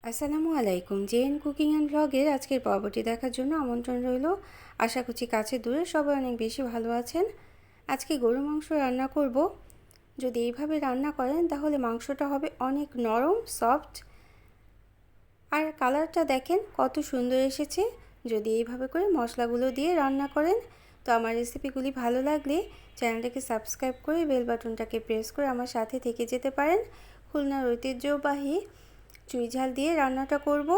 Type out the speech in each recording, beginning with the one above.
আসসালামু আলাইকুম। JN cooking and ব্লগের আজকের পর্বটি দেখার জন্য আমন্ত্রণ রইল। আশা করছি কাছে দূরে সবাই অনেক বেশি ভালো আছেন। আজকে গরু মাংস রান্না করব। যদি এইভাবে রান্না করেন তাহলে মাংসটা হবে অনেক নরম, সফট, আর কালারটা দেখেন কত সুন্দর এসেছে। যদি এইভাবে করে মশলাগুলো দিয়ে রান্না করেন, তো আমার রেসিপিগুলি ভালো লাগলে চ্যানেলটাকে সাবস্ক্রাইব করে বেল বাটনটাকে প্রেস করে আমার সাথে থেকে যেতে পারেন। খুলনার ঐতিহ্যবাহী চুই ঝাল দিয়ে রান্নাটা করব।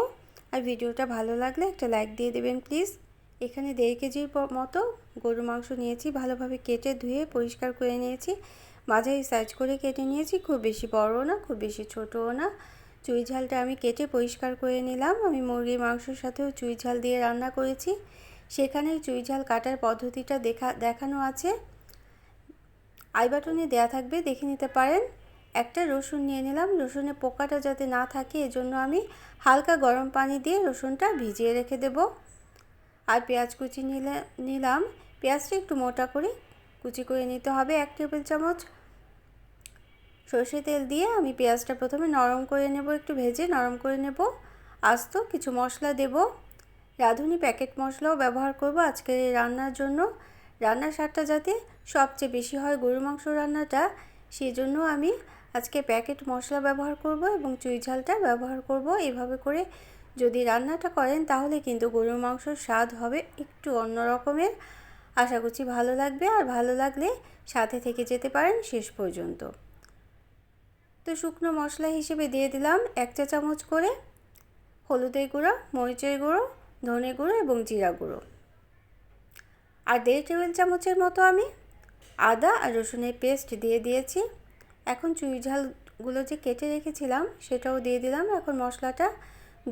আর ভিডিওটা ভালো লাগলে একটা লাইক দিয়ে দেবেন প্লিজ। এখানে 1.5 কেজির মতো গরু মাংস নিয়েছি, ভালোভাবে কেটে ধুয়ে পরিষ্কার করে নিয়েছি, মাঝারি সাইজ করে কেটে নিয়েছি, খুব বেশি বড়ও না খুব বেশি ছোটও না। চুই ঝালটা আমি কেটে পরিষ্কার করে নিলাম। আমি মুরগির মাংসের সাথেও চুই ঝাল দিয়ে রান্না করেছি, সেখানে চুই ঝাল কাটার পদ্ধতিটা দেখানো আছে, আই বাটনে দেয়া থাকবে, দেখে নিতে পারেন। একটা রসুন নিয়ে নিলাম, রসুনের পোকাটা যাতে না থাকে এজন্য আমি হালকা গরম পানি দিয়ে রসুনটা ভিজিয়ে রেখে দেব। আর পেঁয়াজ কুচি নিলাম, পেঁয়াজটা একটু মোটা করে কুচি করে নিতে হবে। 1 টেবিল চামচ সরষে তেল দিয়ে আমি পেঁয়াজটা প্রথমে নরম করে নেব, একটু ভেজে নরম করে নেব। আস্ত কিছু মশলা দেব, রাঁধুনি প্যাকেট মশলাও ব্যবহার করব আজকের এই রান্নার জন্য। রান্নার স্বাদটা যাতে সবচেয়ে বেশি হয় গরু মাংস রান্নাটা, সেই জন্য আমি আজকে প্যাকেট মশলা ব্যবহার করব এবং চুই ঝালটা ব্যবহার করব। এভাবে করে যদি রান্নাটা করেন তাহলে কিন্তু গরুর মাংসর স্বাদ হবে একটু অন্য রকমের। আশা করছি ভালো লাগবে, আর ভালো লাগলে সাথে থেকে যেতে পারেন শেষ পর্যন্ত। তো শুকনো মশলা হিসেবে দিয়ে দিলাম 1 চা চামচ করে হলুদের গুঁড়ো, মরিচের গুঁড়ো, ধনে গুঁড়ো এবং জিরা গুঁড়ো। আর 1.5 টেবিল চামচের মতো আমি আদা আর রসুনের পেস্ট দিয়ে দিয়েছি। এখন চুই ঝালগুলো যে কেটে রেখেছিলাম সেটাও দিয়ে দিলাম। এখন মশলাটা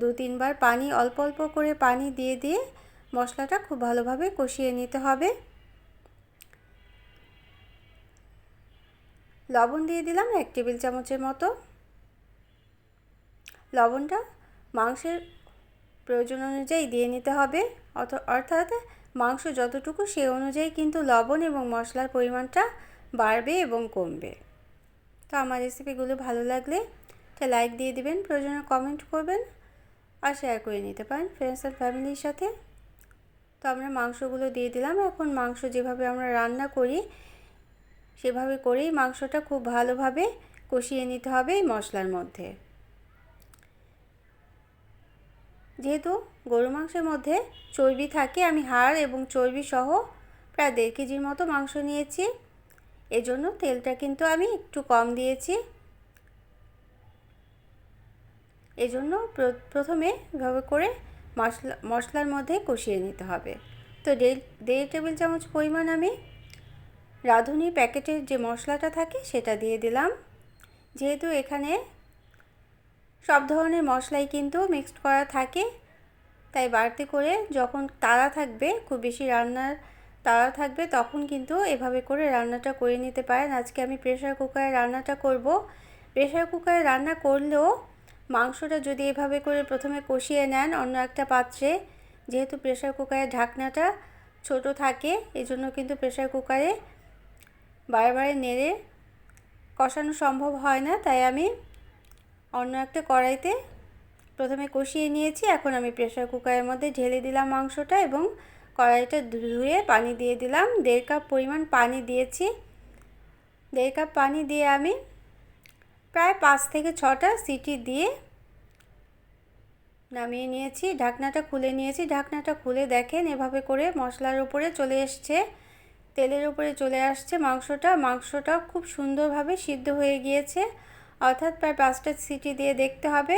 2-3 বার পানি অল্প অল্প করে পানি দিয়ে দিয়ে মশলাটা খুব ভালোভাবে কষিয়ে নিতে হবে। লবণ দিয়ে দিলাম 1 টেবিল চামচের মতো। লবণটা মাংসের প্রয়োজন অনুযায়ী দিয়ে নিতে হবে, অর্থাৎ মাংস যতটুকু সেই অনুযায়ী কিন্তু লবণ এবং মশলার পরিমাণটা বাড়বে এবং কমবে। তো আমার রেসিপিগুলো ভালো লাগলে একটা লাইক দিয়ে দিবেন, প্রয়োজনে কমেন্ট করবেন আর শেয়ার করে নিতে পারেন ফ্রেন্ডস অ্যান্ড ফ্যামিলির সাথে। তো আমরা মাংসগুলো দিয়ে দিলাম। এখন মাংস যেভাবে আমরা রান্না করি সেভাবে করেই মাংসটা খুব ভালোভাবে কষিয়ে নিতে হবে এই মশলার মধ্যে। যেহেতু গরু মাংসের মধ্যে চর্বি থাকে, আমি হাড় এবং চর্বি সহ প্রায় 1.5 কেজির মতো মাংস নিয়েছি, এজন্য তেলটা কিন্তু আমি একটু কম দিয়েছি। এজন্য প্রথমে এভাবে করে মশলার মধ্যে কষিয়ে নিতে হবে। তো 1.5 টেবিল চামচ পরিমাণ আমি রাঁধুনি প্যাকেটের যে মশলাটা থাকে সেটা দিয়ে দিলাম। যেহেতু এখানে সব ধরনের মশলাই কিন্তু মিক্সড করা থাকে, তাই বাড়তি করে যখন তাড়া থাকবে, খুব বেশি রান্নার তাড়া থাকবে, তখন কিন্তু এভাবে করে রান্নাটা করে নিতে পারেন। আজকে আমি প্রেসার কুকারে রান্নাটা করব। প্রেসার কুকারে রান্না করলেও মাংসটা যদি এভাবে করে প্রথমে কষিয়ে নেন অন্য একটা পাত্রে, যেহেতু প্রেসার কুকারের ঢাকনাটা ছোট থাকে এজন্য কিন্তু প্রেসার কুকারে বারে নেড়ে কষানো সম্ভব হয় না, তাই আমি অন্য একটা কড়াইতে প্রথমে কষিয়ে নিয়েছি। এখন আমি প্রেসার কুকারের মধ্যে ঢেলে দিলাম মাংসটা এবং কড়াইটা ধুয়ে পানি দিয়ে দিলাম। 1.5 কাপ পরিমাণ পানি দিয়েছি। 1.5 কাপ পানি দিয়ে আমি প্রায় 5 থেকে 6টা সিটি দিয়ে নামিয়ে নিয়েছি। ঢাকনাটা খুলে নিয়েছি। ঢাকনাটা খুলে দেখেন এভাবে করে মশলার উপরে চলে এসছে, তেলের উপরে চলে আসছে মাংসটা খুব সুন্দরভাবে সিদ্ধ হয়ে গিয়েছে, অর্থাৎ প্রায় 5টা সিটি দিয়ে দেখতে হবে,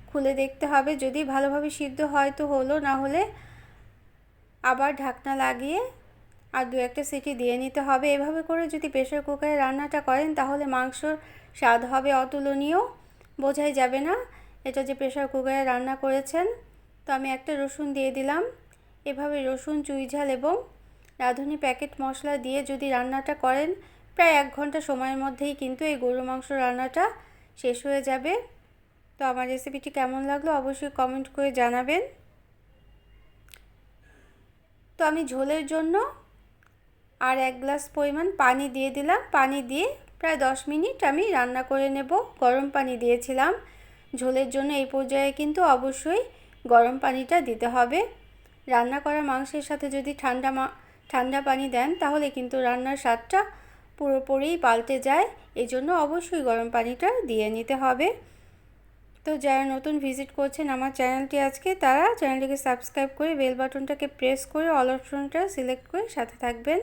খুলে দেখতে হবে। যদি ভালোভাবে সিদ্ধ হয় তো হলো, না হলে আবার ঢাকনা লাগিয়ে আর 2-1টা সিটি দিয়ে নিতে হবে। এভাবে করে যদি প্রেসার কুকারে রান্নাটা করেন তাহলে মাংসর স্বাদ হবে অতুলনীয়, বোঝাই যাবে না এটা যে প্রেসার কুকারে রান্না করেছেন। তো আমি একটা রসুন দিয়ে দিলাম। এভাবে রসুন, চুই ঝাল এবং রাঁধুনি প্যাকেট মশলা দিয়ে যদি রান্নাটা করেন প্রায় 1 ঘন্টা সময়ের মধ্যেই কিন্তু এই গরু মাংস রান্নাটা শেষ হয়ে যাবে। তো আমার রেসিপিটি কেমন লাগলো অবশ্যই কমেন্ট করে জানাবেন। তো আমি ঝোলের জন্য আর 1 গ্লাস পরিমাণ পানি দিয়ে দিলাম। পানি দিয়ে প্রায় 10 মিনিট আমি রান্না করে নেব। গরম পানি দিয়েছিলাম, ঝোলের জন্য এই পর্যায়ে কিন্তু অবশ্যই গরম পানিটা দিতে হবে। রান্না করা মাংসের সাথে যদি ঠান্ডা পানি দেন তাহলে কিন্তু রান্নার স্বাদটা পুরোপুরি পাল্টে যায়। এই জন্য অবশ্যই গরম পানিটা দিয়ে নিতে হবে। তো যারা নতুন ভিজিট করছেন আমার চ্যানেলটি আজকে, তারা চ্যানেলটিকে সাবস্ক্রাইব করে বেল বাটনটাকে প্রেস করে অল অপশনটা সিলেক্ট করে সাথে থাকবেন।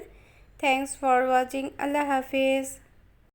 Thanks for watching. Allah Hafiz.